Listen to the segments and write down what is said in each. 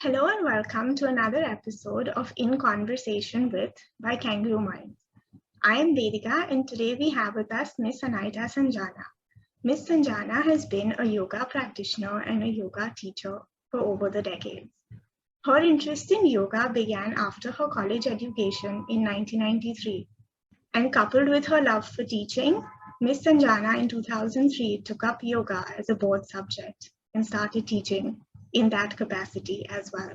Hello and welcome to another episode of In Conversation With by Kangaroo Minds. I am Vedika and today we have with us Miss Anaita Sanjana. Miss Sanjana has been a yoga practitioner and a yoga teacher for over the decades. Her interest in yoga began after her college education in 1993, and coupled with her love for teaching, Miss Sanjana in 2003 took up yoga as a board subject and started teaching in that capacity as well.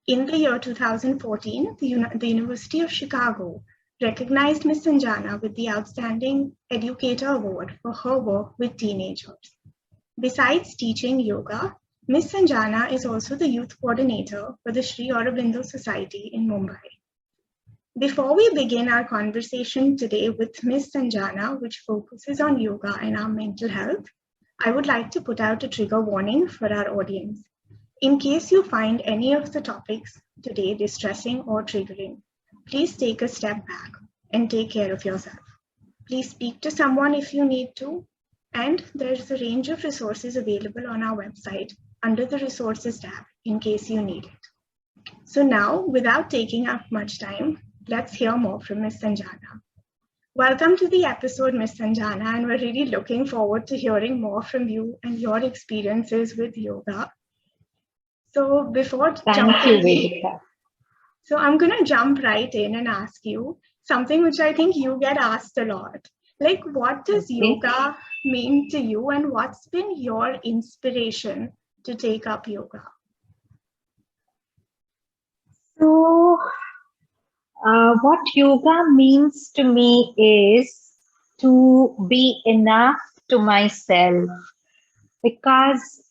In the year 2014, the University of Chicago recognized Ms. Sanjana with the Outstanding Educator Award for her work with teenagers. Besides teaching yoga, Ms. Sanjana is also the youth coordinator for the Sri Aurobindo Society in Mumbai. Before we begin our conversation today with Ms. Sanjana, which focuses on yoga and our mental health, I would like to put out a trigger warning for our audience. In case you find any of the topics today distressing or triggering, please take a step back and take care of yourself. Please speak to someone if you need to, and there's a range of resources available on our website under the Resources tab in case you need it. So now, without taking up much time, let's hear more from Ms. Sanjana. Welcome to the episode, Ms. Sanjana, and we're really looking forward to hearing more from you and your experiences with yoga. So before Thank you, Vedika. So I'm going to jump right in and ask you something which I think you get asked a lot. Like, what does yoga mean to you, and what's been your inspiration to take up yoga? So, what yoga means to me is to be enough to myself. Because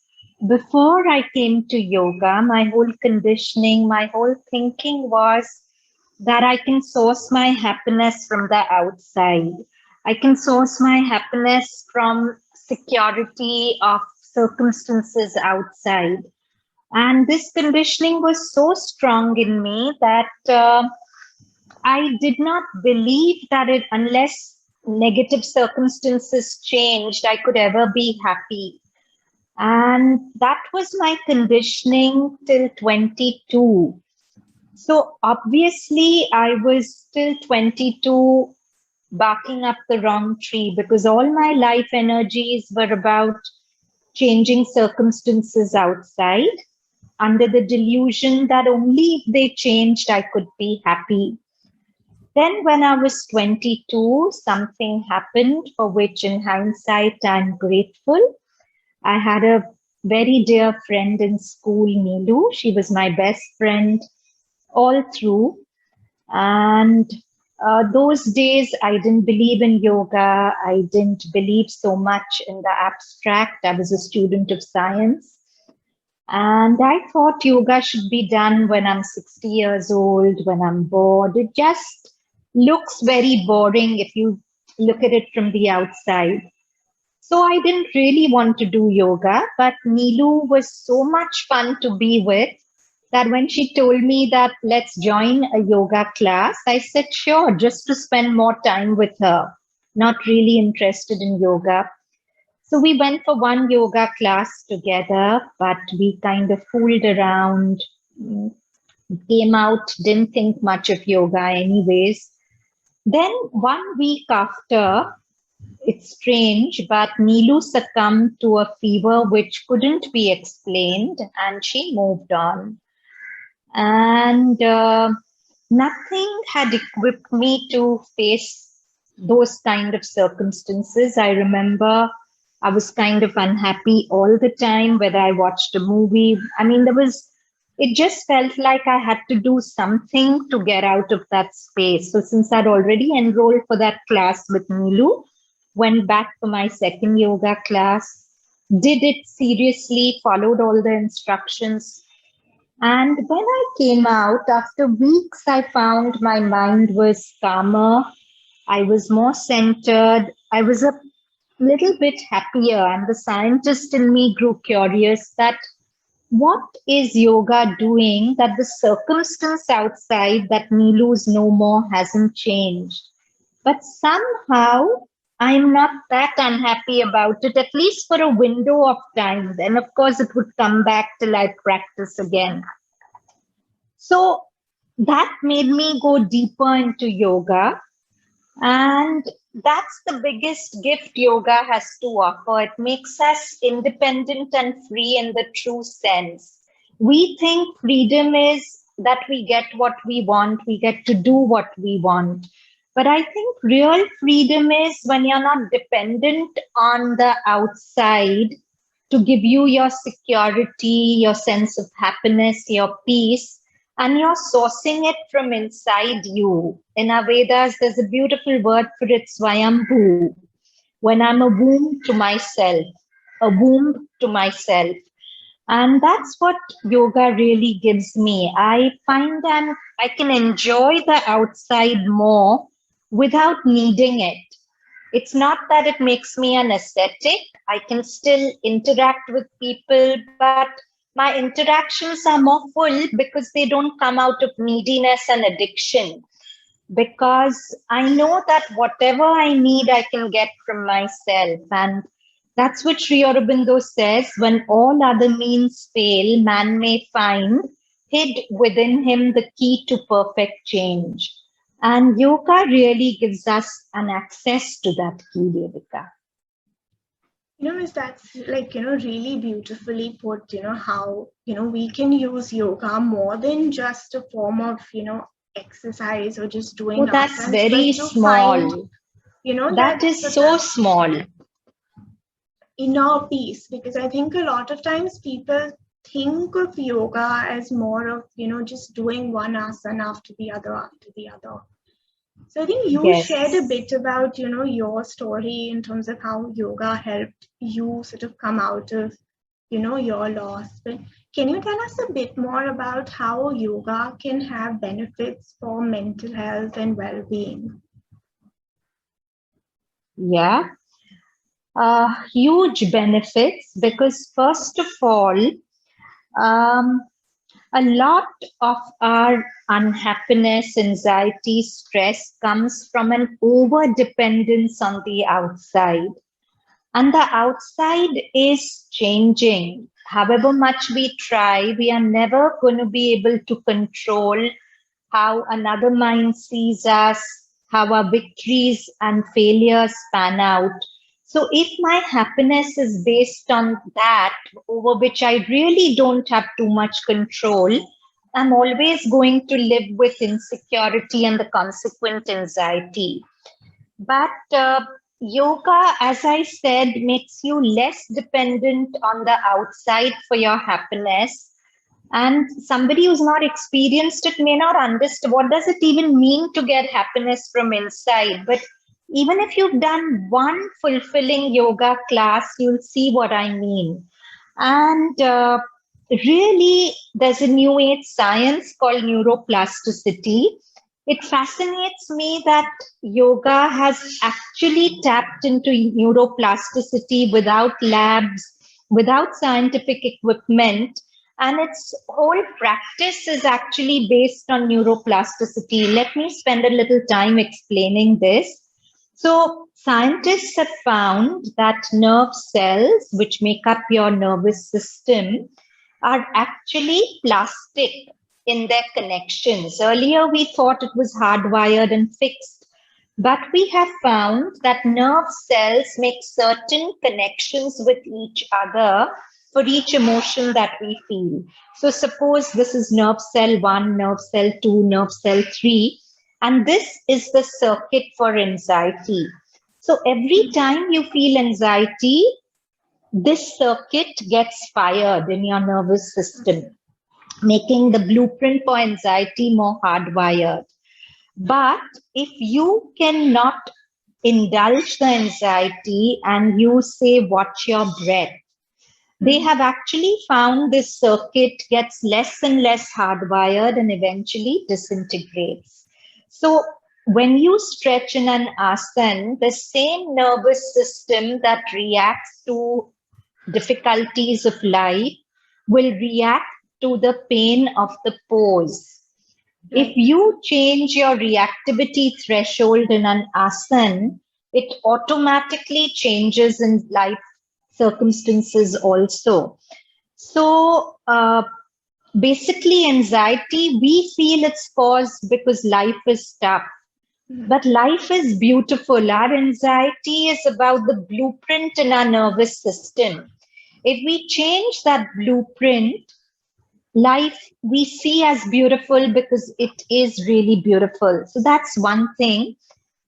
before I came to yoga, my whole conditioning, my whole thinking was that I can source my happiness from the outside. I can source my happiness from security of circumstances outside. And this conditioning was so strong in me that I did not believe that unless negative circumstances changed, I could ever be happy. And that was my conditioning till 22. So obviously, I was still 22 barking up the wrong tree because all my life energies were about changing circumstances outside under the delusion that only if they changed, I could be happy. Then, when I was 22, something happened for which, in hindsight, I'm grateful. I had a very dear friend in school, Neelu. She was my best friend all through. And those days, I didn't believe in yoga. I didn't believe so much in the abstract. I was a student of science. And I thought yoga should be done when I'm 60 years old, when I'm bored. It just looks very boring if you look at it from the outside. So I didn't really want to do yoga, but Neelu was so much fun to be with that when she told me that let's join a yoga class, I said, sure, just to spend more time with her, not really interested in yoga. So we went for one yoga class together, but we kind of fooled around, came out, didn't think much of yoga anyways. Then 1 week after, it's strange, but Neelu succumbed to a fever which couldn't be explained and she moved on. And nothing had equipped me to face those kind of circumstances. I remember I was kind of unhappy all the time, whether I watched a movie. I mean, it just felt like I had to do something to get out of that space. So since I'd already enrolled for that class with Neelu, went back for my second yoga class, did it seriously, followed all the instructions. And when I came out, after weeks, I found my mind was calmer. I was more centered. I was a little bit happier. And the scientist in me grew curious that what is yoga doing that the circumstance outside that Neelu's no more hasn't changed? But somehow I'm not that unhappy about it, at least for a window of time. Then, of course, it would come back till I practice again. So that made me go deeper into yoga. And that's the biggest gift yoga has to offer. It makes us independent and free in the true sense. We think freedom is that we get what we want, we get to do what we want. But I think real freedom is when you're not dependent on the outside to give you your security, your sense of happiness, your peace, and you're sourcing it from inside you. In our Vedas, there's a beautiful word for it, Swayambhu. When I'm a womb to myself, a womb to myself. And that's what yoga really gives me. I find that I can enjoy the outside more without needing it. It's not that it makes me an ascetic. I can still interact with people, but my interactions are more full because they don't come out of neediness and addiction. Because I know that whatever I need, I can get from myself. And that's what Sri Aurobindo says, when all other means fail, man may find hid within him the key to perfect change. And yoga really gives us an access to that key, Devika. Miss, that's like, really beautifully put, how, we can use yoga more than just a form of, exercise or just doing that's asanas, very but to small. find, that is so small. Inner peace, because I think a lot of times people think of yoga as more of, just doing one asana after the other. So I think you shared a bit about, your story in terms of how yoga helped you sort of come out of, your loss. But can you tell us a bit more about how yoga can have benefits for mental health and well-being? Yeah, huge benefits, because first of all, a lot of our unhappiness, anxiety, stress comes from an over dependence on the outside. And the outside is changing. However much we try, we are never going to be able to control how another mind sees us, how our victories and failures pan out. So if my happiness is based on that, over which I really don't have too much control, I'm always going to live with insecurity and the consequent anxiety. But yoga, as I said, makes you less dependent on the outside for your happiness. And somebody who's not experienced it may not understand what does it even mean to get happiness from inside. But even if you've done one fulfilling yoga class, you'll see what I mean. And really, there's a new age science called neuroplasticity. It fascinates me that yoga has actually tapped into neuroplasticity without labs, without scientific equipment. And its whole practice is actually based on neuroplasticity. Let me spend a little time explaining this. So scientists have found that nerve cells, which make up your nervous system, are actually plastic in their connections. Earlier, we thought it was hardwired and fixed, but we have found that nerve cells make certain connections with each other for each emotion that we feel. So suppose this is nerve cell 1, nerve cell 2, nerve cell 3, and this is the circuit for anxiety. So every time you feel anxiety, this circuit gets fired in your nervous system, making the blueprint for anxiety more hardwired. But if you cannot indulge the anxiety and you say, watch your breath, they have actually found this circuit gets less and less hardwired and eventually disintegrates. So when you stretch in an asana, the same nervous system that reacts to difficulties of life will react to the pain of the pose. Right. If you change your reactivity threshold in an asana, it automatically changes in life circumstances also. So Basically, anxiety, we feel it's caused because life is tough. But life is beautiful. Our anxiety is about the blueprint in our nervous system. If we change that blueprint, life we see as beautiful because it is really beautiful. So that's one thing.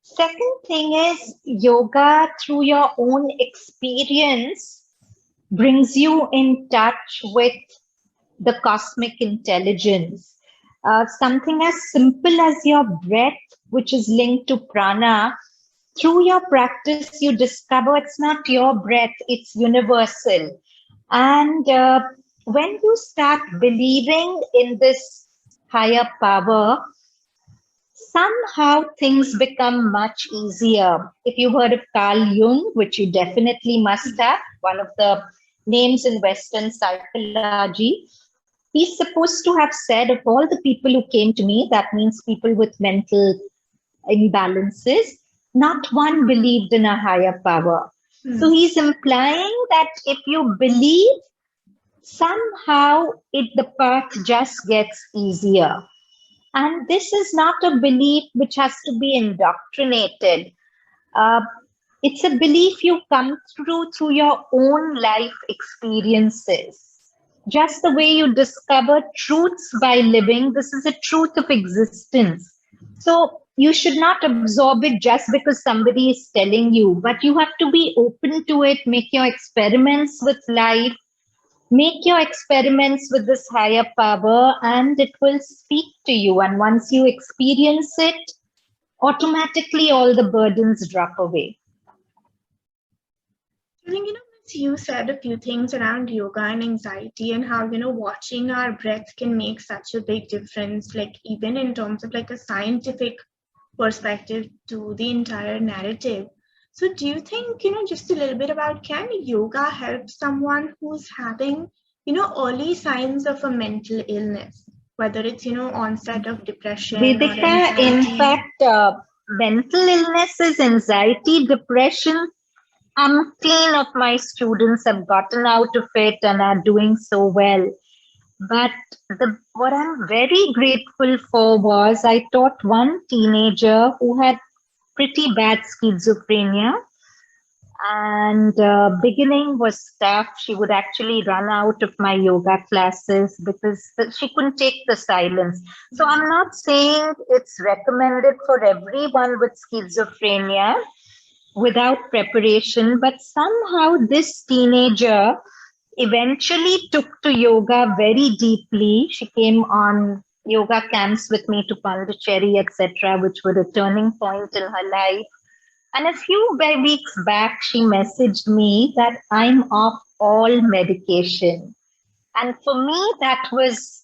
Second thing is yoga through your own experience brings you in touch with the cosmic intelligence. Something as simple as your breath, which is linked to prana, through your practice, you discover it's not your breath, it's universal. And when you start believing in this higher power, somehow things become much easier. If you've heard of Carl Jung, which you definitely must have, one of the names in Western psychology, he's supposed to have said of all the people who came to me, that means people with mental imbalances, not one believed in a higher power. So he's implying that if you believe, somehow the path just gets easier. And this is not a belief which has to be indoctrinated. Uh, it's a belief you come through your own life experiences. Just the way you discover truths by living, this is a truth of existence. So you should not absorb it just because somebody is telling you, but you have to be open to it, make your experiments with life, make your experiments with this higher power, and it will speak to you. And once you experience it, automatically all the burdens drop away. I think, Miss, you said a few things around yoga and anxiety and how, watching our breath can make such a big difference, like even in terms of like a scientific perspective to the entire narrative. So do you think, just a little bit about, can yoga help someone who's having, early signs of a mental illness, whether it's, onset of depression or Vedika, in anxiety? fact, mental illnesses, anxiety, depression, umpteen of my students have gotten out of it and are doing so well. But what I'm very grateful for was I taught one teenager who had pretty bad schizophrenia, and beginning was tough. She would actually run out of my yoga classes because she couldn't take the silence. So I'm not saying it's recommended for everyone with schizophrenia without preparation, but somehow this teenager eventually took to yoga very deeply. She came on yoga camps with me to Pondicherry, etc., which were a turning point in her life. And a few weeks back, she messaged me that I'm off all medication. And for me, that was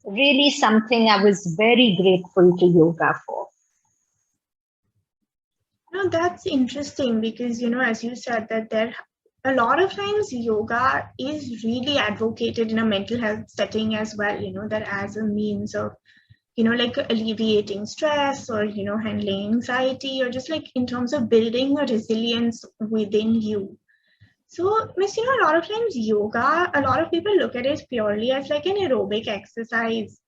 really something I was very grateful to yoga for. No, that's interesting because, as you said, that there a lot of times yoga is really advocated in a mental health setting as well, that as a means of, like alleviating stress or, handling anxiety or just like in terms of building a resilience within you. So, Miss, a lot of times yoga, a lot of people look at it purely as like an aerobic exercise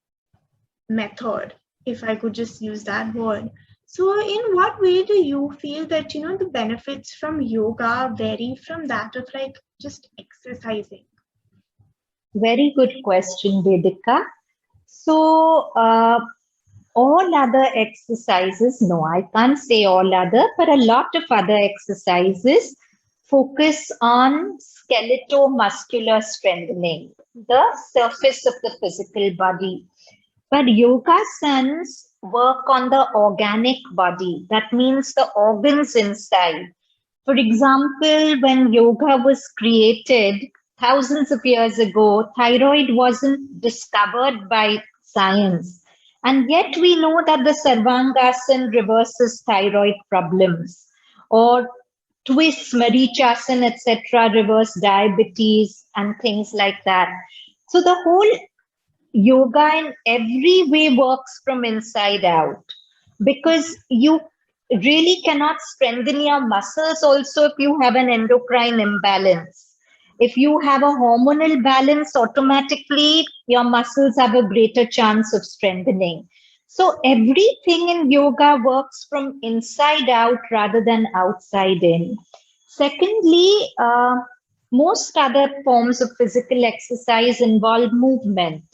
method, if I could just use that word. So, in what way do you feel that, the benefits from yoga vary from that of like just exercising? Very good question, Vedika. So, all other exercises, no, I can't say all other, but a lot of other exercises focus on skeletal-muscular strengthening, the surface of the physical body. But yogasans work on the organic body. That means the organs inside. For example, when yoga was created thousands of years ago, thyroid wasn't discovered by science. And yet we know that the Sarvangasana reverses thyroid problems, or twists, Marichasan, etc., reverse diabetes and things like that. So the whole yoga in every way works from inside out, because you really cannot strengthen your muscles also if you have an endocrine imbalance. If you have a hormonal balance, automatically your muscles have a greater chance of strengthening. So everything in yoga works from inside out rather than outside in. Secondly, most other forms of physical exercise involve movement.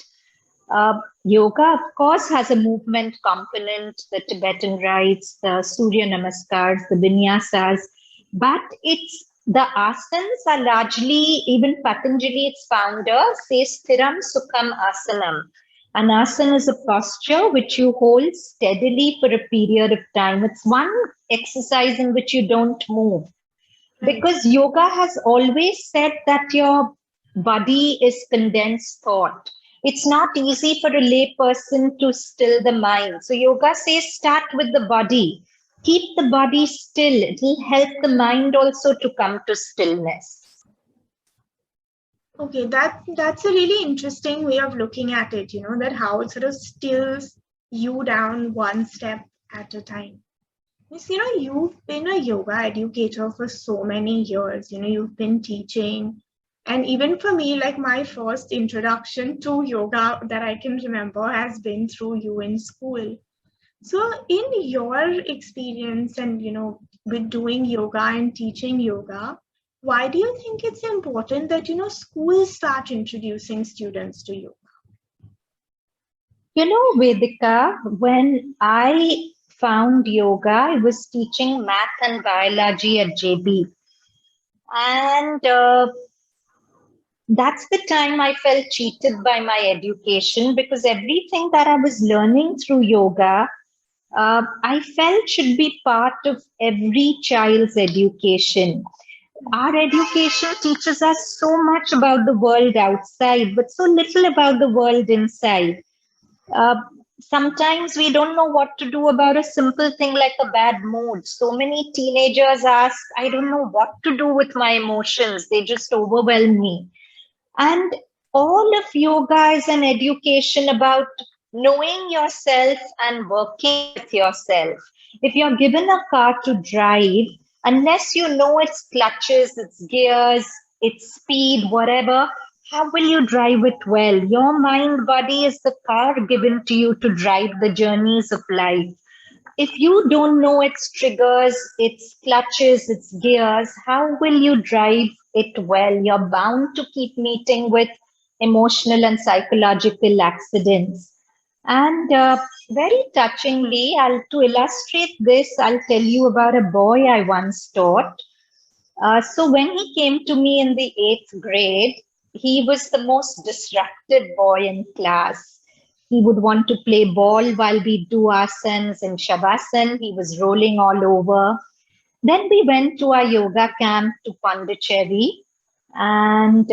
Yoga, of course, has a movement component, the Tibetan rites, the Surya Namaskars, the Vinyasas, but it's the asanas are largely, even Patanjali, its founder, says Thiram Sukham Asanam. An asana is a posture which you hold steadily for a period of time. It's one exercise in which you don't move. Because yoga has always said that your body is condensed thought. It's not easy for a lay person to still the mind. So yoga says start with the body. Keep the body still. It will help the mind also to come to stillness. Okay, that's a really interesting way of looking at it, that how it sort of stills you down one step at a time. You've been a yoga educator for so many years, you've been teaching. And even for me, like my first introduction to yoga that I can remember has been through you in school. So in your experience and, with doing yoga and teaching yoga, why do you think it's important that, schools start introducing students to yoga? Vedika, when I found yoga, I was teaching math and biology at JB. And that's the time I felt cheated by my education, because everything that I was learning through yoga, I felt should be part of every child's education. Our education teaches us so much about the world outside, but so little about the world inside. Uh, Sometimes we don't know what to do about a simple thing like a bad mood. So many teenagers ask, I don't know what to do with my emotions. They just overwhelm me. And all of yoga is an education about knowing yourself and working with yourself. If you're given a car to drive, unless you know its clutches, its gears, its speed, whatever, how will you drive it well? Your mind body is the car given to you to drive the journeys of life. If you don't know its triggers, its clutches, its gears, how will you drive it well? You're bound to keep meeting with emotional and psychological accidents. And very touchingly, to illustrate this, I'll tell you about a boy I once taught. So when he came to me in the 8th grade, he was the most disruptive boy in class. He would want to play ball while we do asanas and shavasana. He was rolling all over. Then we went to our yoga camp to Pondicherry, and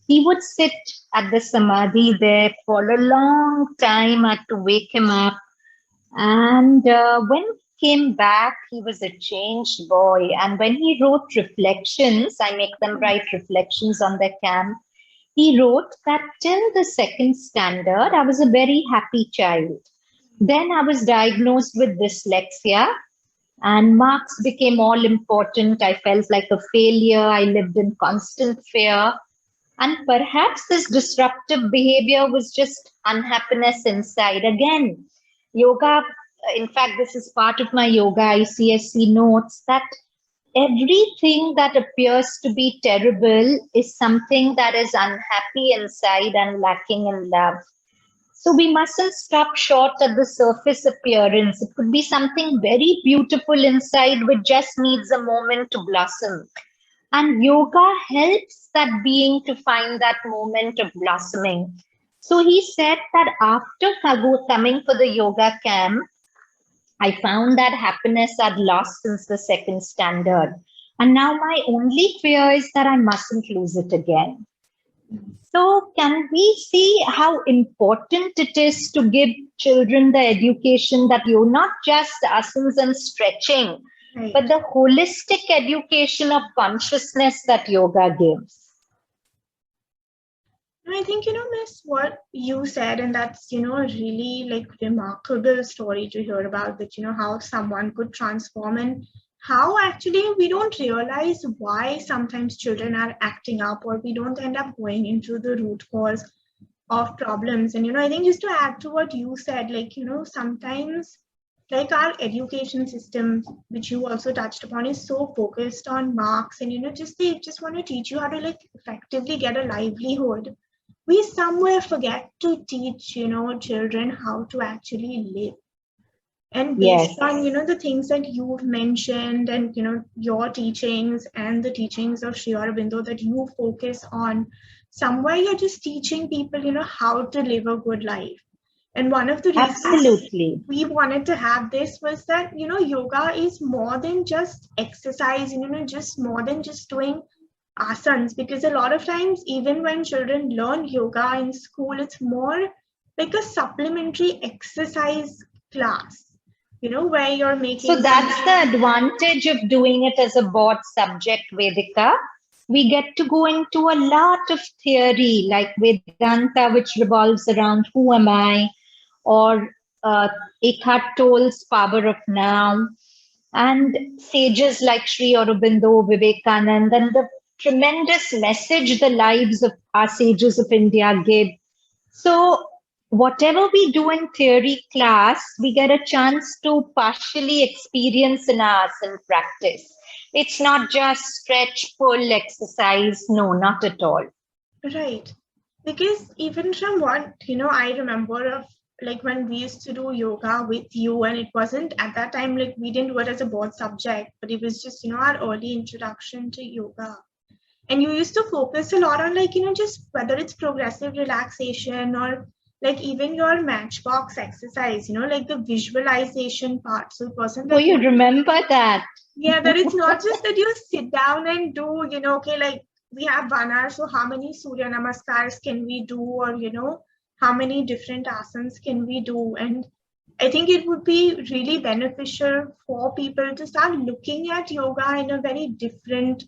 he would sit at the samadhi there for a long time. I had to wake him up. And when he came back, he was a changed boy. And when he wrote reflections, I make them write reflections on their camp. He wrote that till the 2nd standard, I was a very happy child. Then I was diagnosed with dyslexia, and marks became all important. I felt like a failure. I lived in constant fear. And perhaps this disruptive behavior was just unhappiness inside. Again, yoga, in fact, this is part of my yoga ICSC notes, that everything that appears to be terrible is something that is unhappy inside and lacking in love. So we mustn't stop short at the surface appearance. It could be something very beautiful inside which just needs a moment to blossom. And yoga helps that being to find that moment of blossoming. So he said that after coming for the yoga camp, I found that happiness I'd lost since the 2nd standard. And now my only fear is that I mustn't lose it again. So can we see how important it is to give children the education that you're not just asanas and stretching, Right. but the holistic education of consciousness that yoga gives? I think, Miss, what you said, and that's, a really like remarkable story to hear about that, how someone could transform and how actually we don't realize why sometimes children are acting up, or we don't end up going into the root cause of problems. And I think just to add to what you said, like sometimes like our education system, which you also touched upon, is so focused on marks, and just they just want to teach you how to like effectively get a livelihood. We somewhere forget to teach children how to actually live. And based Yes. on the things that you've mentioned, and your teachings and the teachings of Sri Aurobindo that you focus on, somewhere you're just teaching people how to live a good life. And one of the reasons Absolutely. we wanted to have this was that yoga is more than just exercise, just more than just doing asanas, because a lot of times even when children learn yoga in school, it's more like a supplementary exercise class, where you're So making some. that's the advantage of doing it as a board subject, Vedika. We get to go into a lot of theory like Vedanta, which revolves around who am I, or Eckhart Tolle's Power of Now, and sages like Sri Aurobindo, Vivekananda, and the tremendous message the lives of our sages of India give. So, whatever we do in theory class, we get a chance to partially experience in us in practice. It's not just stretch, pull, exercise. No, not at all. Right. Because even from what, I remember of like when we used to do yoga with you, and it wasn't at that time, like we didn't do it as a board subject, but it was just, our early introduction to yoga. And you used to focus a lot on like, just whether it's progressive relaxation, or like even your matchbox exercise, like the visualization part. So it wasn't Oh, like, you remember that? yeah, that it's not just that you sit down and do, okay, like we have 1 hour, so how many Surya Namaskars can we do, or, how many different asanas can we do? And I think it would be really beneficial for people to start looking at yoga in a very different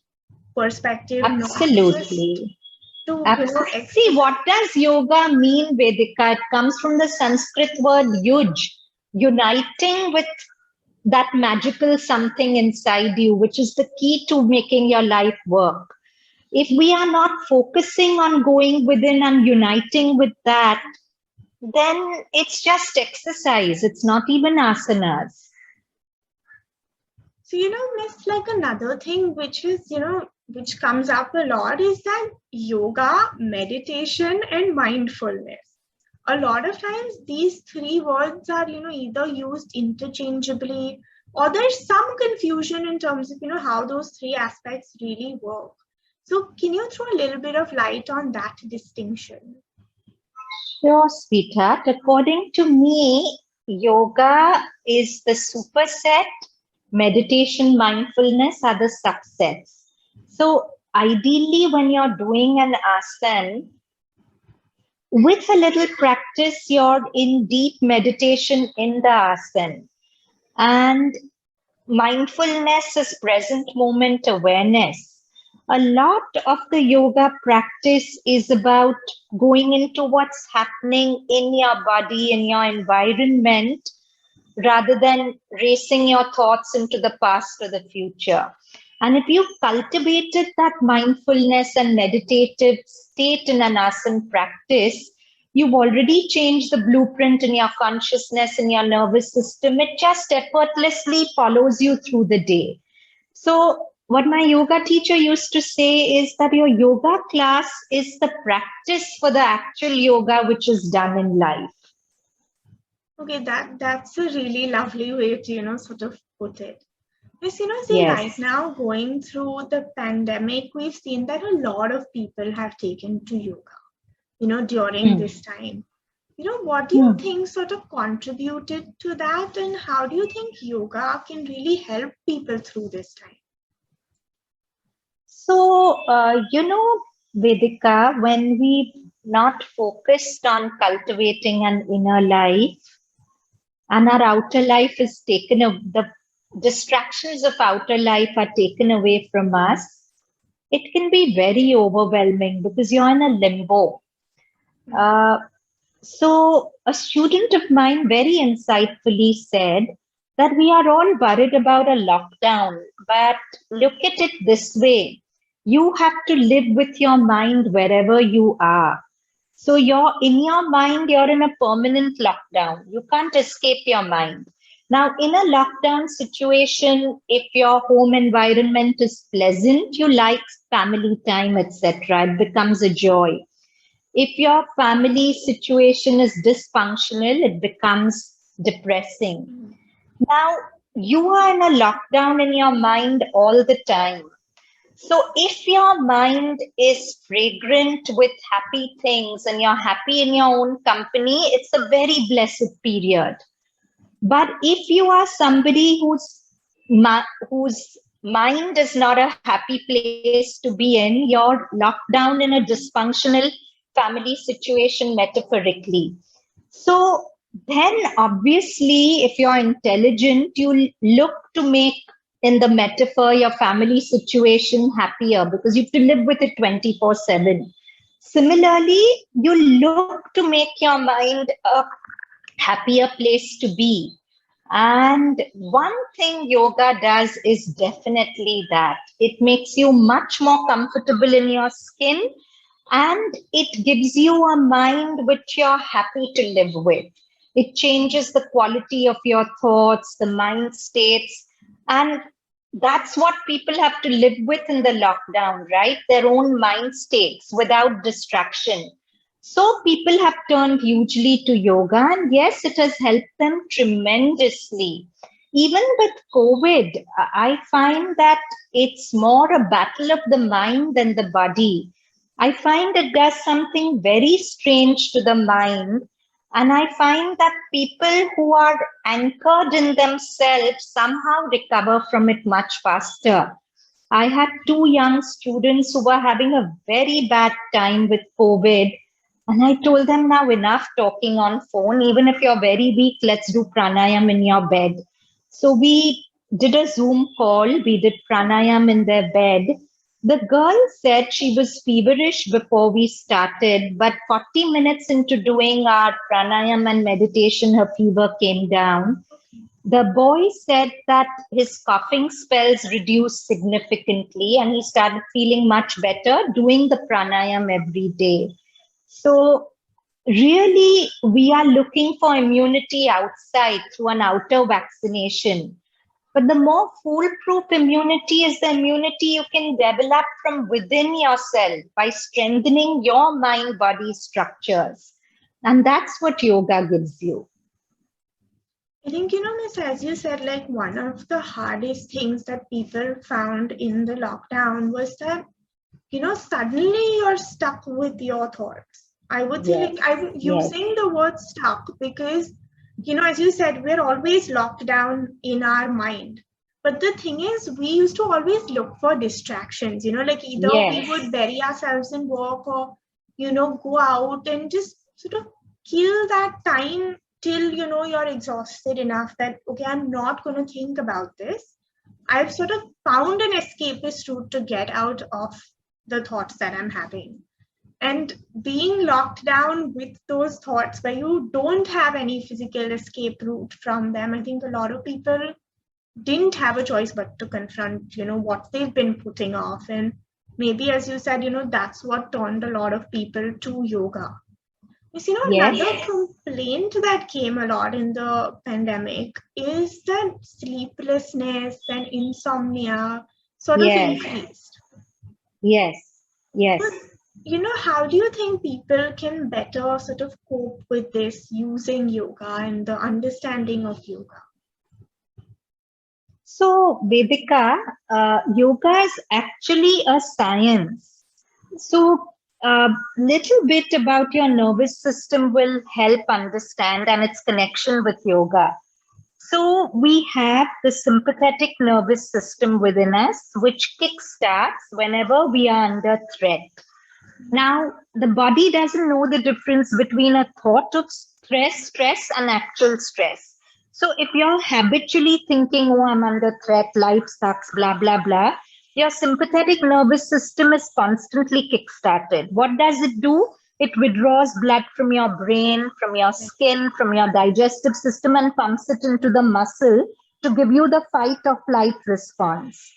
perspective, not just Absolutely. to, See, what does yoga mean, Vedika? It comes from the Sanskrit word yuj, uniting with that magical something inside you, which is the key to making your life work. If we are not focusing on going within and uniting with that, then it's just exercise. It's not even asanas. So, Miss, like another thing which is, which comes up a lot is that yoga, meditation, and mindfulness. A lot of times these three words are, either used interchangeably, or there's some confusion in terms of, how those three aspects really work. So can you throw a little bit of light on that distinction? Sure, sweetheart. According to me, yoga is the superset, meditation, mindfulness are the subsets. So, ideally, when you're doing an asana, with a little practice, you're in deep meditation in the asana. And mindfulness is present moment awareness. A lot of the yoga practice is about going into what's happening in your body, in your environment, rather than racing your thoughts into the past or the future. And if you've cultivated that mindfulness and meditative state in an asana practice, you've already changed the blueprint in your consciousness, in your nervous system. It just effortlessly follows you through the day. So, what my yoga teacher used to say is that your yoga class is the practice for the actual yoga which is done in life. Okay, that's a really lovely way to, sort of put it. Yes, see, Yes. right now going through the pandemic, we've seen that a lot of people have taken to yoga, during this time. What do you think sort of contributed to that, and how do you think yoga can really help people through this time? So, Vedika, when we not focused on cultivating an inner life and our outer life is taken, the distractions of outer life are taken away from us, it can be very overwhelming because you're in a limbo. So, a student of mine very insightfully said that we are all worried about a lockdown. But look at it this way. You have to live with your mind wherever you are. So you're in your mind, you're in a permanent lockdown. You can't escape your mind. Now, in a lockdown situation, if your home environment is pleasant, you like family time, etc., it becomes a joy. If your family situation is dysfunctional, it becomes depressing. Now, you are in a lockdown in your mind all the time. So if your mind is fragrant with happy things and you're happy in your own company, it's a very blessed period. But if you are somebody whose mind is not a happy place to be in, you're locked down in a dysfunctional family situation metaphorically. So then obviously, if you're intelligent, you look to make, in the metaphor, your family situation happier because you have to live with it 24/7. Similarly, you look to make your mind a happier place to be. And one thing yoga does is definitely that. It makes you much more comfortable in your skin, and it gives you a mind which you're happy to live with. It changes the quality of your thoughts, the mind states, and that's what people have to live with in the lockdown, right? Their own mind states without distraction. So people have turned hugely to yoga, and yes, it has helped them tremendously. Even with COVID, I find that it's more a battle of the mind than the body. I find it does something very strange to the mind. And I find that people who are anchored in themselves somehow recover from it much faster. I had two young students who were having a very bad time with COVID. And I told them, now enough talking on phone. Even if you're very weak, let's do pranayam in your bed. So we did a Zoom call. We did pranayam in their bed. The girl said she was feverish before we started, but 40 minutes into doing our pranayam and meditation, her fever came down. The boy said that his coughing spells reduced significantly and he started feeling much better doing the pranayam every day. So really, we are looking for immunity outside through an outer vaccination. But the more foolproof immunity is the immunity you can develop from within yourself by strengthening your mind-body structures. And that's what yoga gives you. I think, Miss, as you said, like one of the hardest things that people found in the lockdown was that, suddenly you're stuck with your thoughts. I would say, Yes. like, I'm using the word stuck because, as you said, we're always locked down in our mind. But the thing is, we used to always look for distractions, like either we would bury ourselves in work or, go out and just sort of kill that time till, you're exhausted enough that, okay, I'm not going to think about this. I've sort of found an escapist route to get out of the thoughts that I'm having. And being locked down with those thoughts where you don't have any physical escape route from them, I think a lot of people didn't have a choice but to confront, what they've been putting off. And maybe, as you said, that's what turned a lot of people to yoga. Another complaint that came a lot in the pandemic is that sleeplessness and insomnia sort of increased. Yes. But, how do you think people can better sort of cope with this using yoga and the understanding of yoga? So, Vedika, yoga is actually a science. So, little bit about your nervous system will help understand and its connection with yoga. So we have the sympathetic nervous system within us, which kickstarts whenever we are under threat. Now, the body doesn't know the difference between a thought of stress and actual stress. So if you're habitually thinking, oh, I'm under threat, life sucks, blah, blah, blah, your sympathetic nervous system is constantly kickstarted. What does it do? It withdraws blood from your brain, from your skin, from your digestive system and pumps it into the muscle to give you the fight or flight response.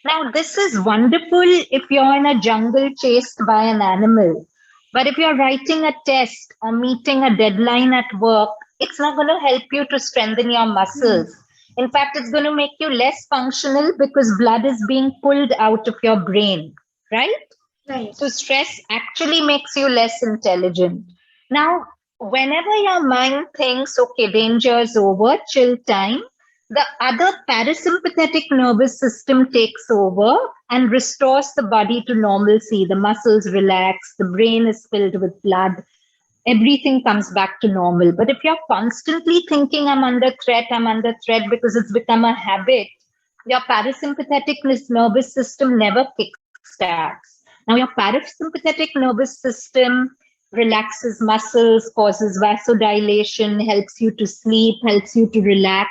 Now, this is wonderful if you're in a jungle chased by an animal. But if you're writing a test or meeting a deadline at work, it's not going to help you to strengthen your muscles. In fact, it's going to make you less functional because blood is being pulled out of your brain, right? Right. So stress actually makes you less intelligent. Now, whenever your mind thinks, okay, danger is over, chill time, the other parasympathetic nervous system takes over and restores the body to normalcy. The muscles relax, the brain is filled with blood, everything comes back to normal. But if you're constantly thinking, I'm under threat because it's become a habit, your parasympathetic nervous system never kickstarts. Now, your parasympathetic nervous system relaxes muscles, causes vasodilation, helps you to sleep, helps you to relax.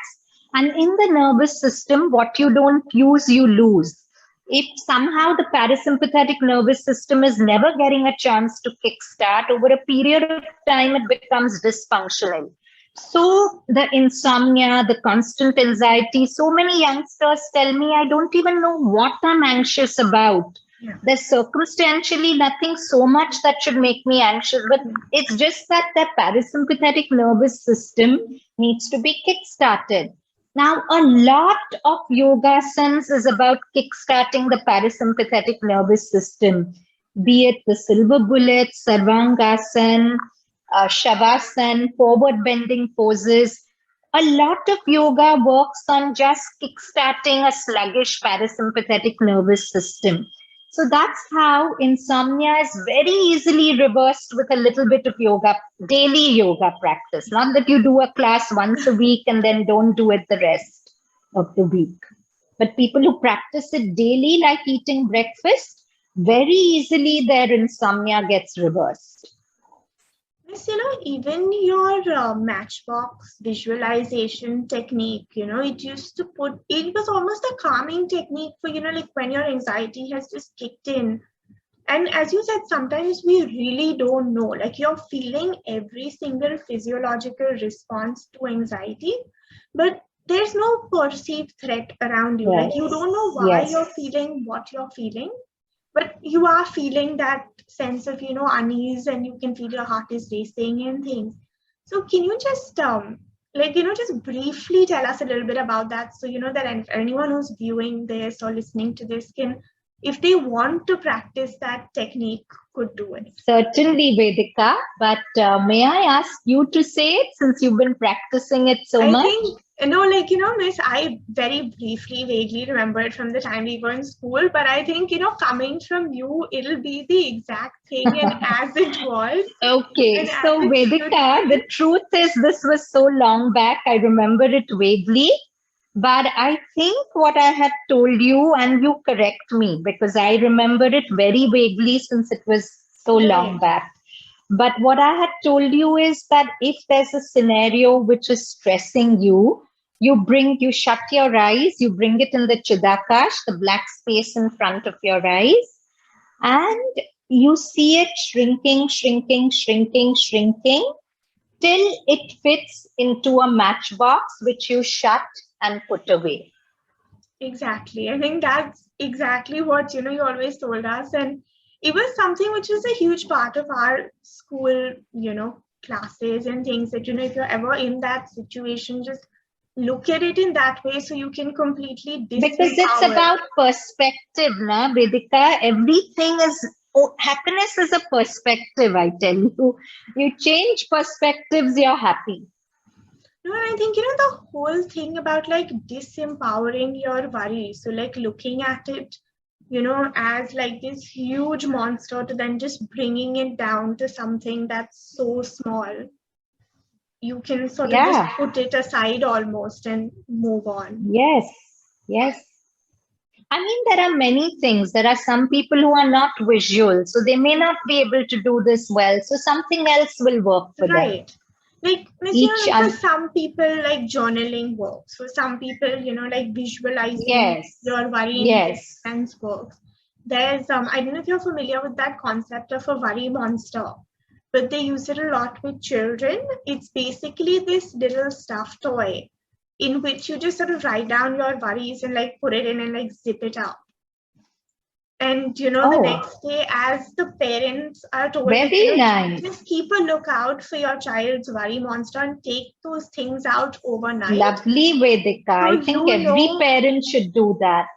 And in the nervous system, what you don't use, you lose. If somehow the parasympathetic nervous system is never getting a chance to kickstart, over a period of time, it becomes dysfunctional. So the insomnia, the constant anxiety, so many youngsters tell me, I don't even know what I'm anxious about. Yeah. There's circumstantially nothing so much that should make me anxious, but it's just that the parasympathetic nervous system needs to be kickstarted. Now, a lot of yogasanas is about kickstarting the parasympathetic nervous system, be it the silver bullet, sarvangasana, shavasana, forward bending poses. A lot of yoga works on just kickstarting a sluggish parasympathetic nervous system. So that's how insomnia is very easily reversed with a little bit of yoga, daily yoga practice. Not that you do a class once a week and then don't do it the rest of the week. But people who practice it daily, like eating breakfast, very easily their insomnia gets reversed. Yes, even your matchbox visualization technique, it used to it was almost a calming technique for, like when your anxiety has just kicked in. And as you said, sometimes we really don't know, like you're feeling every single physiological response to anxiety, but there's no perceived threat around you. Yes. Like you don't know why you're feeling what you're feeling, but you are feeling that sense of, unease, and you can feel your heart is racing and things. So can you just, just briefly tell us a little bit about that? So, that anyone who's viewing this or listening to this can, if they want to practice that technique, could do it. Certainly, Vedika, but may I ask you to say it since you've been practicing it so much? I think, Miss, I very briefly, vaguely remember it from the time we were in school, but I think, coming from you, it'll be the exact thing and as it was. Okay, so Vedika, the truth is this was so long back, I remember it vaguely. But I think what I had told you, and you correct me, because I remember it very vaguely since it was so long back. But what I had told you is that if there's a scenario which is stressing you, you shut your eyes, you bring it in the Chidakash, the black space in front of your eyes, and you see it shrinking, shrinking, shrinking, shrinking, till it fits into a matchbox, which you shut and put away. Exactly. I think that's exactly what, you always told us. And it was something which is a huge part of our school, classes and things that, if you're ever in that situation, just look at it in that way so you can completely Because it's about perspective, na, Vedika. Everything is, happiness is a perspective, I tell you. You change perspectives, you're happy. No, and I think, the whole thing about like disempowering your worry. So like looking at it, as like this huge monster to then just bringing it down to something that's so small. You can sort of just put it aside almost and move on. Yes, yes. I mean, there are many things. There are some people who are not visual, so they may not be able to do this well. So something else will work for them. Right. Like, for some people, like journaling works. For some people, like visualizing your worry sense works. There's, I don't know if you're familiar with that concept of a worry monster, but they use it a lot with children. It's basically this little stuffed toy. in which you just sort of write down your worries and like put it in and like zip it out. And the next day, as the parents are told, very nice. just keep a lookout for your child's worry monster and take those things out overnight. Lovely, Vedika. So I think every parent should do that.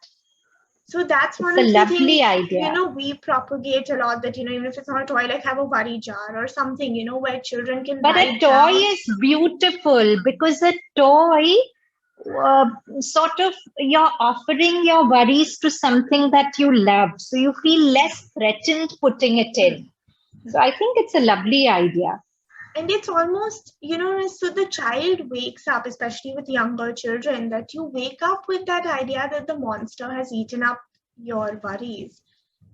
So that's one of the lovely idea. We propagate a lot that, even if it's not a toy, like have a worry jar or something, where children can. But a toy is beautiful because a toy sort of you're offering your worries to something that you love. So you feel less threatened putting it in. So I think it's a lovely idea. And it's almost, so the child wakes up, especially with younger children, that you wake up with that idea that the monster has eaten up your worries.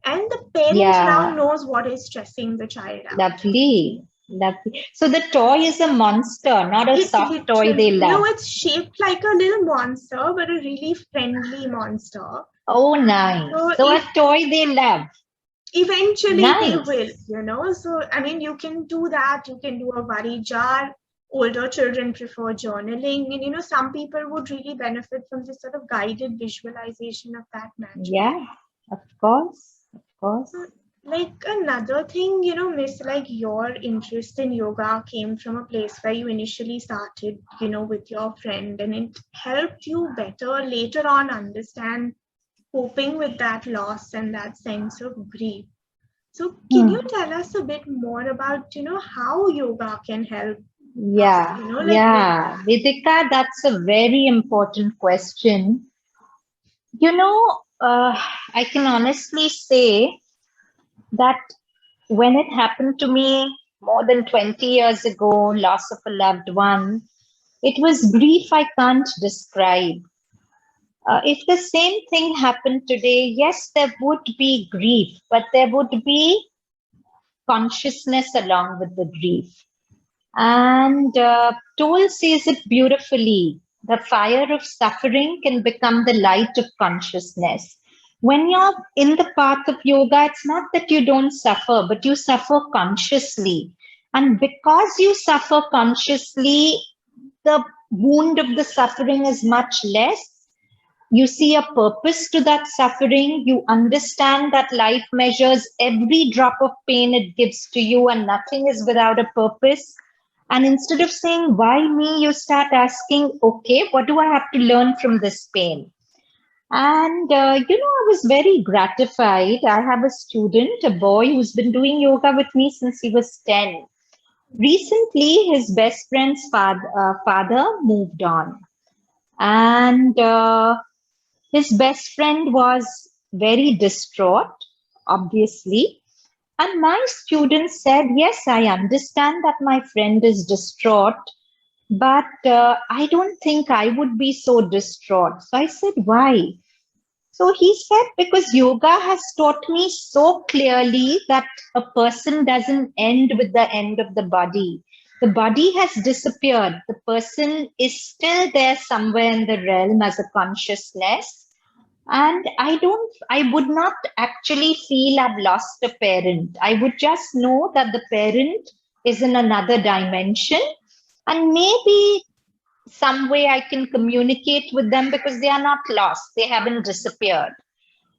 And the parent now knows what is stressing the child out. Lovely. Lovely. So the toy is a monster, not a soft toy they love. No, it's shaped like a little monster, but a really friendly monster. Oh, nice. So a toy they love. Eventually they will, So, I mean, you can do that. You can do a worry jar. Older children prefer journaling. And, some people would really benefit from this sort of guided visualization of that magic. Yeah, of course. Of course. So, like another thing, Miss, like your interest in yoga came from a place where you initially started, with your friend, and it helped you better later on understand coping with that loss and that sense of grief. So can you tell us a bit more about, how yoga can help? Yeah, Vedika, that's a very important question. I can honestly say that when it happened to me more than 20 years ago, loss of a loved one, it was grief I can't describe. If the same thing happened today, yes, there would be grief, but there would be consciousness along with the grief. And Toll says it beautifully. The fire of suffering can become the light of consciousness. When you're in the path of yoga, it's not that you don't suffer, but you suffer consciously. And because you suffer consciously, the wound of the suffering is much less. You see a purpose to that suffering. You understand that life measures every drop of pain it gives to you, and nothing is without a purpose. And instead of saying, why me, you start asking, okay, what do I have to learn from this pain? And, I was very gratified. I have a student, a boy who's been doing yoga with me since he was 10. Recently, his best friend's father moved on. And his best friend was very distraught, obviously. And my student said, yes, I understand that my friend is distraught, but I don't think I would be so distraught. So I said, why? So he said, because yoga has taught me so clearly that a person doesn't end with the end of the body. The body has disappeared. The person is still there somewhere in the realm as a consciousness. And I would not actually feel I've lost a parent. I would just know that the parent is in another dimension, and maybe some way I can communicate with them because they are not lost. They haven't disappeared.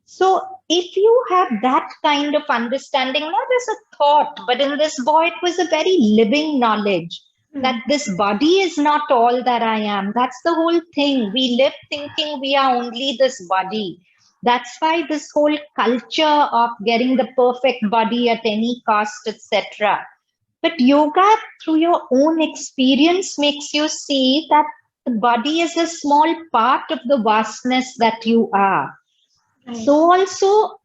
So if you have that kind of understanding, not as a thought, but in this boy, it was a very living knowledge that this body is not all that I am. That's the whole thing. We live thinking we are only this body. That's why this whole culture of getting the perfect body at any cost, etc. But yoga, through your own experience, makes you see that the body is a small part of the vastness that you are. Right. So also,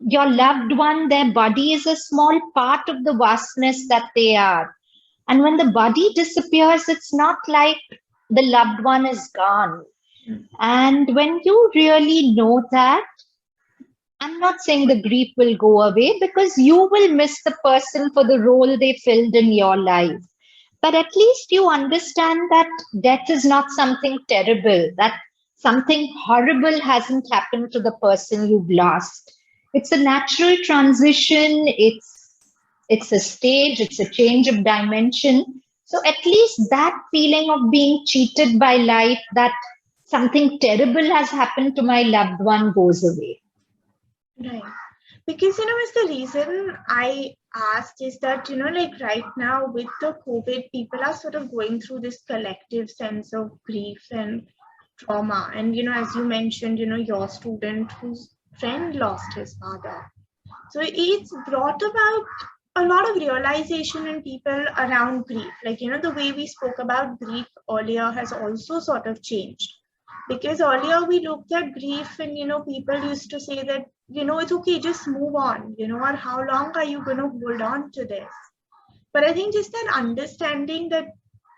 your loved one, their body is a small part of the vastness that they are. And when the body disappears, it's not like the loved one is gone. And when you really know that, I'm not saying the grief will go away, because you will miss the person for the role they filled in your life. But at least you understand that death is not something terrible, that something horrible hasn't happened to the person you've lost. It's a natural transition. It's a stage, it's a change of dimension. So at least that feeling of being cheated by life, that something terrible has happened to my loved one, goes away. Right. Because, is the reason I asked is that, like right now with the COVID, people are sort of going through this collective sense of grief and trauma. And, as you mentioned, your student whose friend lost his father. So it's brought about a lot of realization in people around grief. Like, the way we spoke about grief earlier has also sort of changed. Because earlier we looked at grief and, people used to say that, it's okay, just move on, or how long are you going to hold on to this? But I think just that understanding that,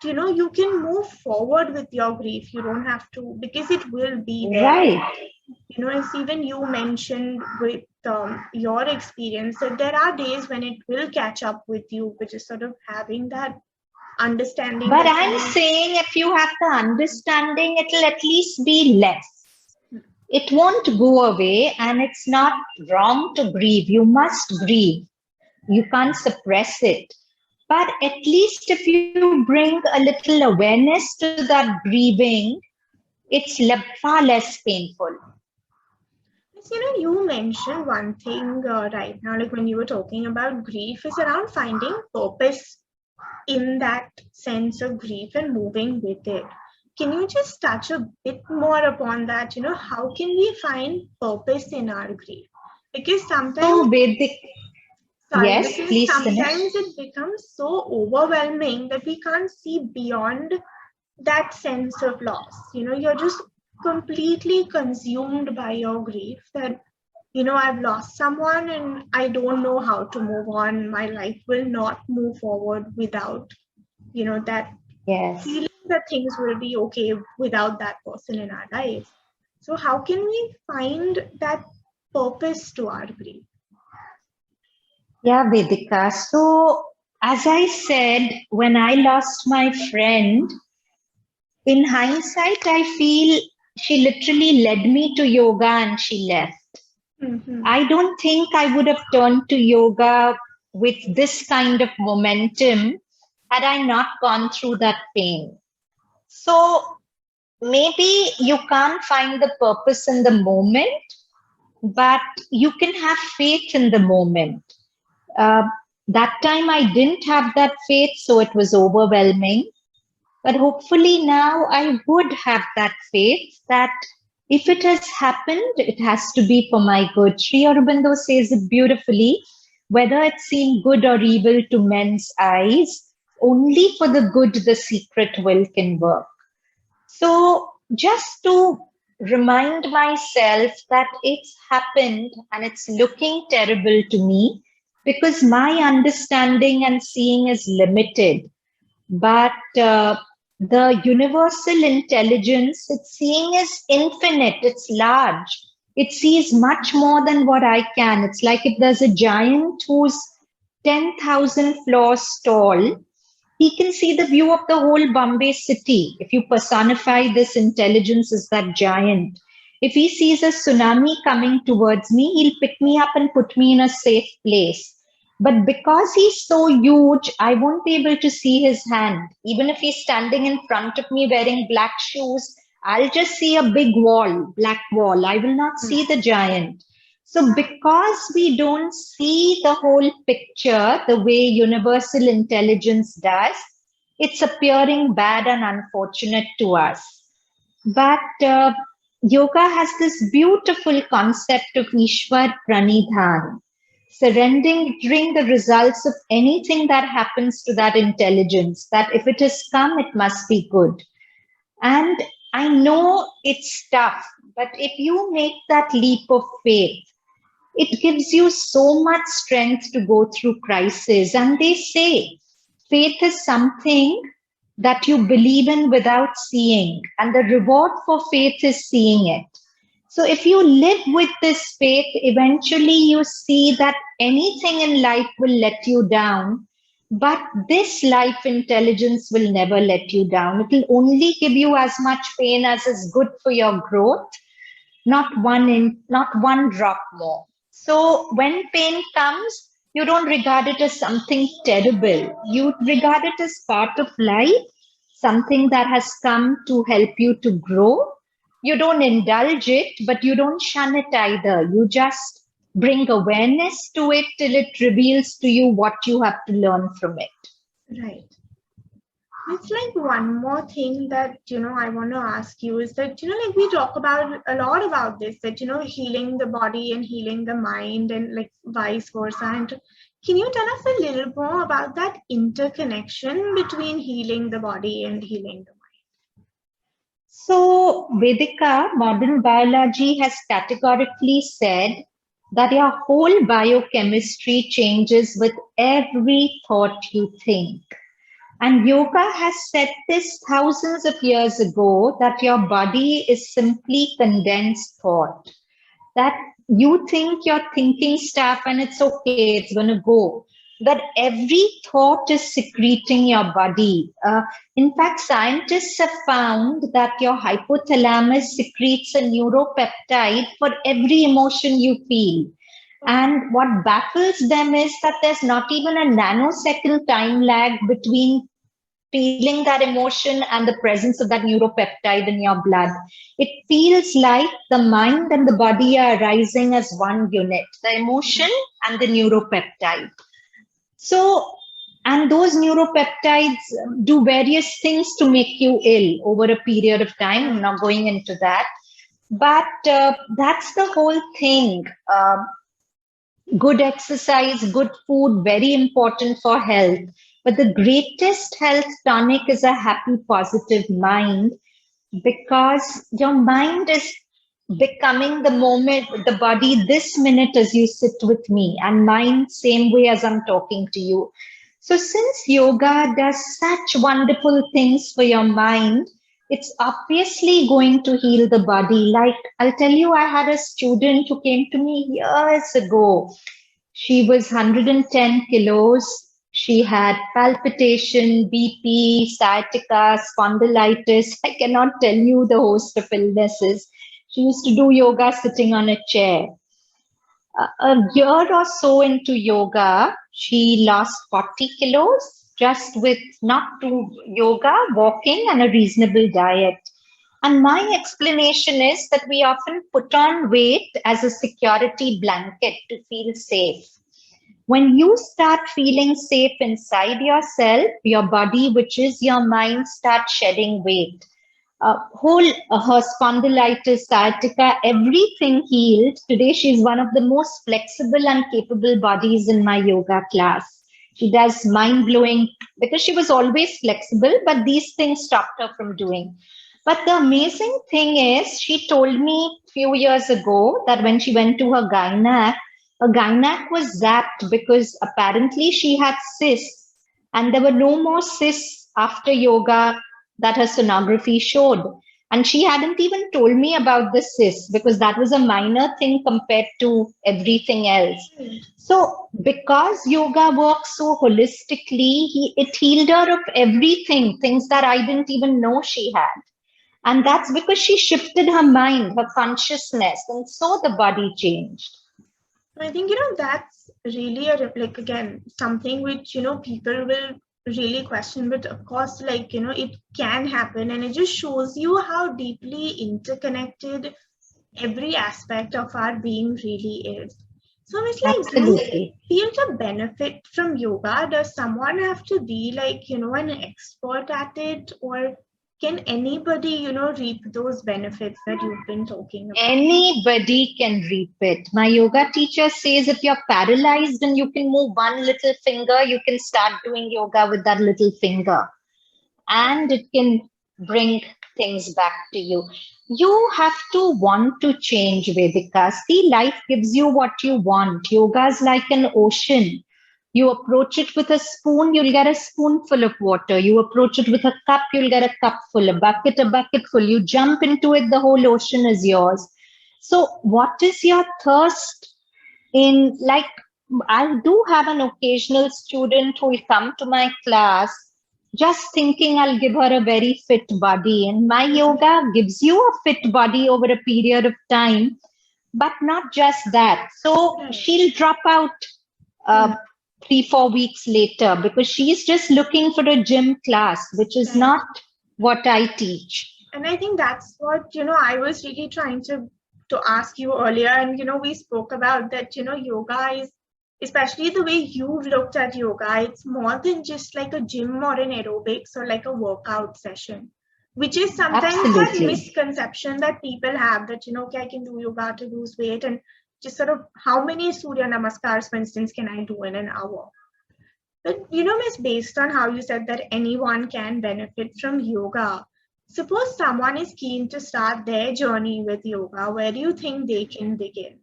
you can move forward with your grief. You don't have to, because it will be there. Right. As even you mentioned with your experience, that there are days when it will catch up with you, which is sort of having that understanding. But I'm saying if you have the understanding, it'll at least be less. It won't go away, and it's not wrong to grieve. You must grieve. You can't suppress it. But at least if you bring a little awareness to that grieving, it's far less painful. You mentioned one thing right now, like when you were talking about grief, is around finding purpose in that sense of grief and moving with it. Can you just touch a bit more upon that? How can we find purpose in our grief? Because sometimes, yes, please sometimes it becomes so overwhelming that we can't see beyond that sense of loss. You're just completely consumed by your grief that, I've lost someone and I don't know how to move on. My life will not move forward without, that feeling that things will be okay without that person in our life. So how can we find that purpose to our grief? Yeah, Vedika. So as I said, when I lost my friend, in hindsight, I feel she literally led me to yoga and she left. Mm-hmm. I don't think I would have turned to yoga with this kind of momentum had I not gone through that pain. So maybe you can't find the purpose in the moment, but you can have faith in the moment. That time I didn't have that faith, so it was overwhelming. But hopefully now I would have that faith that if it has happened, it has to be for my good. Sri Aurobindo says it beautifully, whether it seem good or evil to men's eyes, only for the good the secret will can work. So just to remind myself that it's happened and it's looking terrible to me because my understanding and seeing is limited. But the universal intelligence, its seeing is infinite, it's large. It sees much more than what I can. It's like if there's a giant who's 10,000 floors tall, he can see the view of the whole Bombay city. If you personify this intelligence as that giant, if he sees a tsunami coming towards me, he'll pick me up and put me in a safe place. But because he's so huge, I won't be able to see his hand. Even if he's standing in front of me wearing black shoes, I'll just see a big wall, black wall. I will not see the giant. So because we don't see the whole picture the way universal intelligence does, it's appearing bad and unfortunate to us. But yoga has this beautiful concept of Ishwar Pranidhan, surrendering the results of anything that happens to that intelligence, that if it has come, it must be good. And I know it's tough, but if you make that leap of faith, it gives you so much strength to go through crisis. And they say faith is something that you believe in without seeing, and the reward for faith is seeing it. So if you live with this faith, eventually you see that anything in life will let you down, but this life intelligence will never let you down. It will only give you as much pain as is good for your growth, not one drop more. So when pain comes, You don't regard it as something terrible. You regard it as part of life, something that has come to help you to grow. You don't indulge it, but you don't shun it either. You just bring awareness to it till it reveals to you what you have to learn from it. Right. It's like one more thing that, I want to ask you is that, like we talk about a lot about this, that, healing the body and healing the mind and like vice versa. And can you tell us a little more about that interconnection between healing the body and healing the mind? So, Vedika, modern biology has categorically said that your whole biochemistry changes with every thought you think. And yoga has said this thousands of years ago that your body is simply condensed thought. That you think you're thinking stuff and it's okay, it's going to go. That every thought is secreting your body. In fact, scientists have found that your hypothalamus secretes a neuropeptide for every emotion you feel. And what baffles them is that there's not even a nanosecond time lag between feeling that emotion and the presence of that neuropeptide in your blood. It feels like the mind and the body are arising as one unit, the emotion and the neuropeptide. So, and those neuropeptides do various things to make you ill over a period of time. I'm not going into that. But that's the whole thing. Good exercise, good food, very important for health. But the greatest health tonic is a happy, positive mind, because your mind is becoming the moment, the body this minute as you sit with me, and mind same way as I'm talking to you. So since yoga does such wonderful things for your mind, it's obviously going to heal the body. Like I'll tell you, I had a student who came to me years ago. She was 110 kilos. She had palpitation, BP, sciatica, spondylitis. I cannot tell you the host of illnesses. She used to do yoga sitting on a chair. A year or so into yoga, she lost 40 kilos just with not to yoga, walking, and a reasonable diet. And my explanation is that we often put on weight as a security blanket to feel safe. When you start feeling safe inside yourself, your body, which is your mind, starts shedding weight. Her spondylitis, sciatica, everything healed. Today, she's one of the most flexible and capable bodies in my yoga class. She does mind blowing because she was always flexible, but these things stopped her from doing. But the amazing thing is, she told me a few years ago that when she went to her gynac was zapped because apparently she had cysts, and there were no more cysts after yoga that her sonography showed. And she hadn't even told me about the cysts because that was a minor thing compared to everything else. So because yoga works so holistically, it healed her of everything, things that I didn't even know she had. And that's because she shifted her mind, her consciousness, and so the body changed. I think, that's really like, again, something which, people will really question, but of course, like, it can happen, and it just shows you how deeply interconnected every aspect of our being really is. So it's like, Absolutely. do you feel to benefit from yoga? Does someone have to be like, an expert at it, or can anybody, reap those benefits that you've been talking about? Anybody can reap it. My yoga teacher says if you're paralyzed and you can move one little finger, you can start doing yoga with that little finger. And it can bring things back to you. You have to want to change, Vedika. See, life gives you what you want. Yoga is like an ocean. You approach it with a spoon, you'll get a spoonful of water. You approach it with a cup, you'll get a cupful, a bucket full. You jump into it, the whole ocean is yours. So, what is your thirst in? Like, I do have an occasional student who will come to my class just thinking I'll give her a very fit body. And my yoga gives you a fit body over a period of time, but not just that. So, she'll drop out uh, 3-4 weeks later, because she's just looking for a gym class, which is not what I teach. And I think that's what, I was really trying to ask you earlier. And, we spoke about that, yoga is, especially the way you've looked at yoga, it's more than just like a gym or an aerobics or like a workout session, which is sometimes that misconception that people have that, okay, I can do yoga to lose weight, and just sort of how many Surya Namaskars, for instance, can I do in an hour? But, Miss, based on how you said that anyone can benefit from yoga, suppose someone is keen to start their journey with yoga, where do you think they can begin?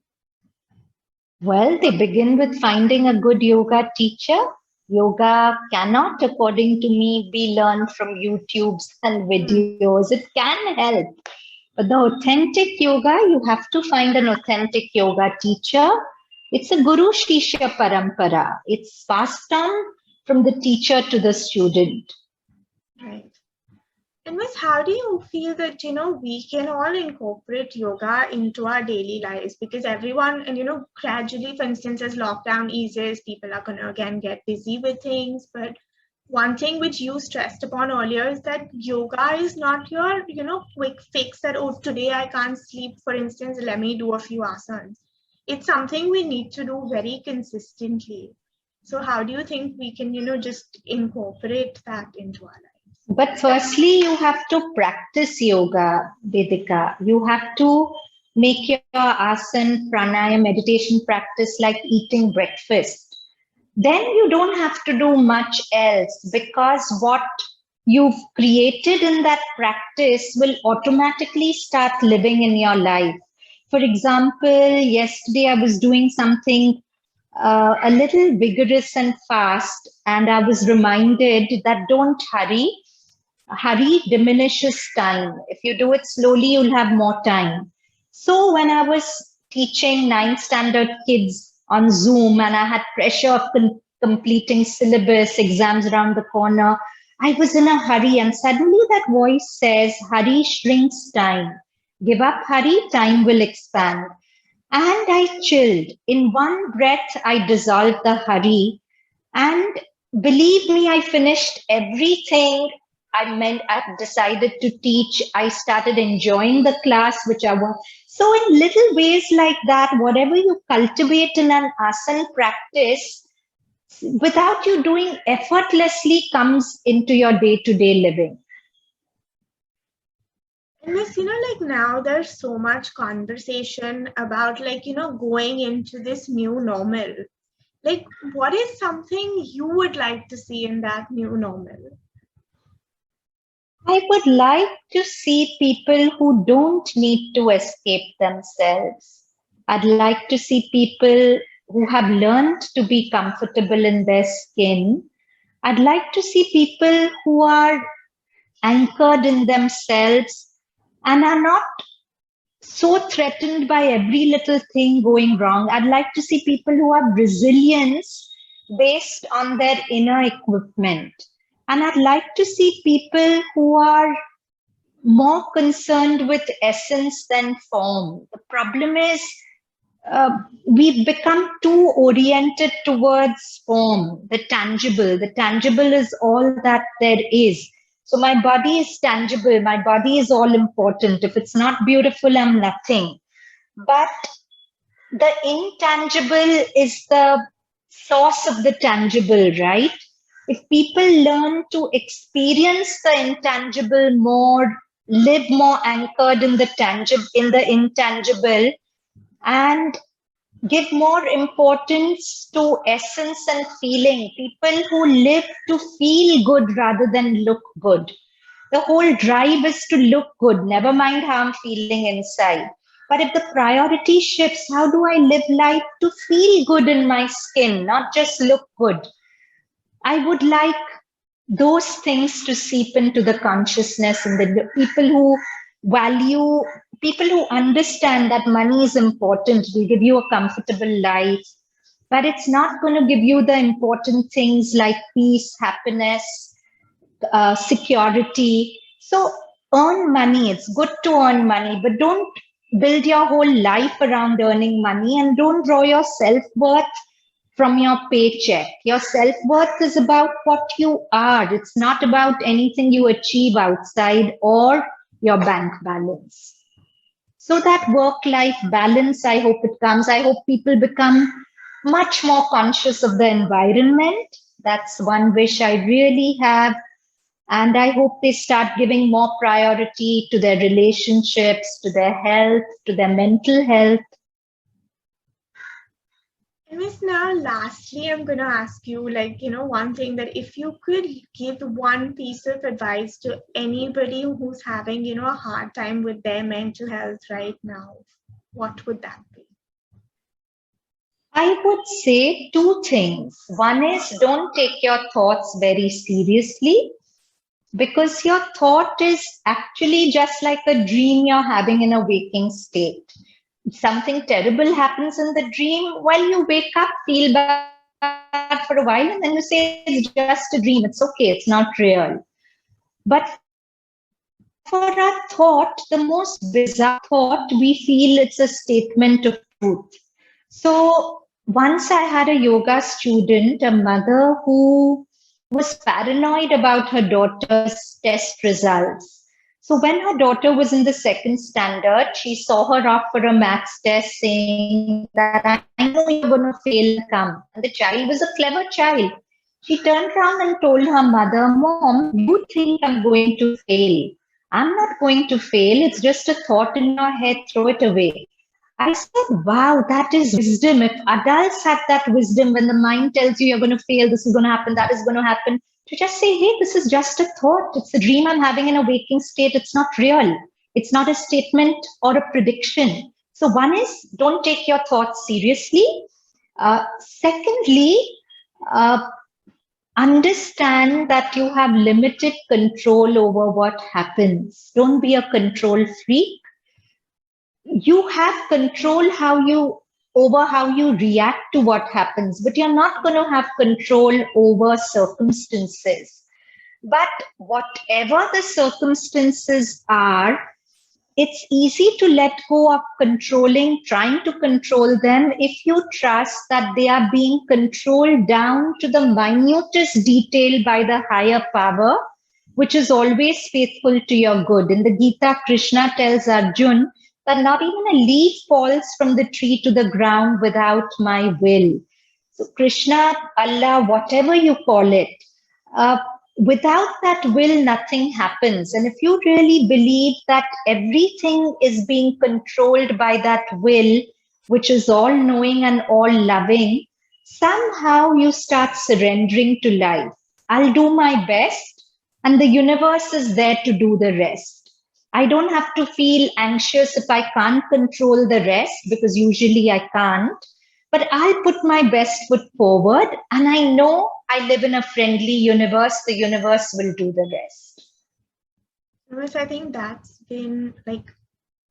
Well, they begin with finding a good yoga teacher. Yoga cannot, according to me, be learned from YouTubes and videos. It can help. But the authentic yoga, you have to find an authentic yoga teacher. It's a Guru Shishya Parampara. It's passed on from the teacher to the student. Right. And Miss, how do you feel that, we can all incorporate yoga into our daily lives? Because everyone, and, gradually, for instance, as lockdown eases, people are going to again get busy with things. But one thing which you stressed upon earlier is that yoga is not your, quick fix that, oh, today I can't sleep, for instance, let me do a few asanas. It's something we need to do very consistently. So how do you think we can, just incorporate that into our lives? But firstly, you have to practice yoga, Vedika. You have to make your asana, pranayama, meditation practice like eating breakfast. Then you don't have to do much else, because what you've created in that practice will automatically start living in your life. For example, yesterday I was doing something a little vigorous and fast, and I was reminded that don't hurry. Hurry diminishes time. If you do it slowly, you'll have more time. So when I was teaching 9th standard kids on Zoom and I had pressure of completing syllabus, exams around the corner, I was in a hurry, and suddenly that voice says, hurry shrinks time. Give up hurry, time will expand. And I chilled. In one breath, I dissolved the hurry. And believe me, I finished everything I decided to teach. I started enjoying the class, which I want. So in little ways like that, whatever you cultivate in an asana practice, without you doing effortlessly, comes into your day-to-day living. And Miss, like now there's so much conversation about like, going into this new normal. Like, what is something you would like to see in that new normal? I would like to see people who don't need to escape themselves. I'd like to see people who have learned to be comfortable in their skin. I'd like to see people who are anchored in themselves and are not so threatened by every little thing going wrong. I'd like to see people who have resilience based on their inner equipment. And I'd like to see people who are more concerned with essence than form. The problem is we've become too oriented towards form, the tangible. The tangible is all that there is. So my body is tangible. My body is all important. If it's not beautiful, I'm nothing. But the intangible is the source of the tangible, right? If people learn to experience the intangible more, live more anchored in the intangible, and give more importance to essence and feeling. People who live to feel good rather than look good. The whole drive is to look good, never mind how I'm feeling inside. But if the priority shifts, how do I live life to feel good in my skin, not just look good? I would like those things to seep into the consciousness, and the people who value, people who understand that money is important, will give you a comfortable life, but it's not going to give you the important things like peace, happiness, security. So earn money. It's good to earn money, but don't build your whole life around earning money, and don't draw your self-worth from your paycheck. Your self-worth is about what you are. It's not about anything you achieve outside or your bank balance. So that work-life balance, I hope it comes. I hope people become much more conscious of the environment. That's one wish I really have. And I hope they start giving more priority to their relationships, to their health, to their mental health. And Miss, now lastly, I'm going to ask you, like, one thing, that if you could give one piece of advice to anybody who's having, a hard time with their mental health right now, what would that be? I would say two things. One is, don't take your thoughts very seriously, because your thought is actually just like a dream you're having in a waking state. Something terrible happens in the dream, while you wake up, feel bad for a while, and then you say it's just a dream. It's okay, it's not real. But for a thought, the most bizarre thought, we feel it's a statement of truth. So once I had a yoga student, a mother who was paranoid about her daughter's test results. So when her daughter was in the second standard, she saw her off for a maths test saying that, I know you're going to fail and come. And the child was a clever child. She turned around and told her mother, Mom, you think I'm going to fail. I'm not going to fail. It's just a thought in your head. Throw it away. I said, wow, that is wisdom. If adults had that wisdom, when the mind tells you you're going to fail, this is going to happen, that is going to happen, to just say, hey, this is just a thought. It's a dream I'm having in a waking state. It's not real. It's not a statement or a prediction. So one is, don't take your thoughts seriously. Secondly, understand that you have limited control over what happens. Don't be a control freak. You have control over how you react to what happens, but you're not going to have control over circumstances. But whatever the circumstances are, it's easy to let go of trying to control them, if you trust that they are being controlled down to the minutest detail by the higher power, which is always faithful to your good. In the Gita, Krishna tells Arjun that not even a leaf falls from the tree to the ground without my will. So Krishna, Allah, whatever you call it, without that will, nothing happens. And if you really believe that everything is being controlled by that will, which is all knowing and all loving, somehow you start surrendering to life. I'll do my best, and the universe is there to do the rest. I don't have to feel anxious if I can't control the rest, because usually I can't. But I'll put my best foot forward, and I know I live in a friendly universe. The universe will do the rest. Miss, I think that's been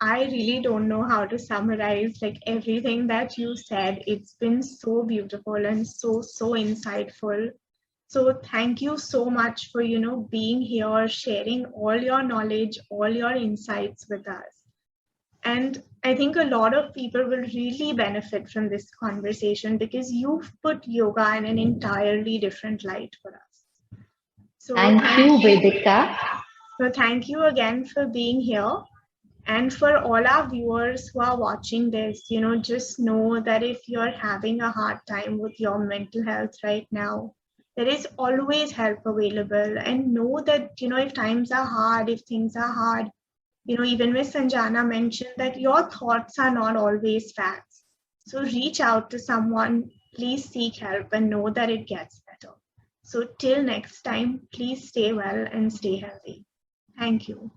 I really don't know how to summarize everything that you said. It's been so beautiful and so insightful. So thank you so much for, being here, sharing all your knowledge, all your insights with us. And I think a lot of people will really benefit from this conversation, because you've put yoga in an entirely different light for us. So thank you, Vedika. So thank you again for being here. And for all our viewers who are watching this, just know that if you're having a hard time with your mental health right now, there is always help available. And know that, if times are hard, if things are hard, even Miss Sanjana mentioned that your thoughts are not always facts. So reach out to someone, please seek help, and know that it gets better. So till next time, please stay well and stay healthy. Thank you.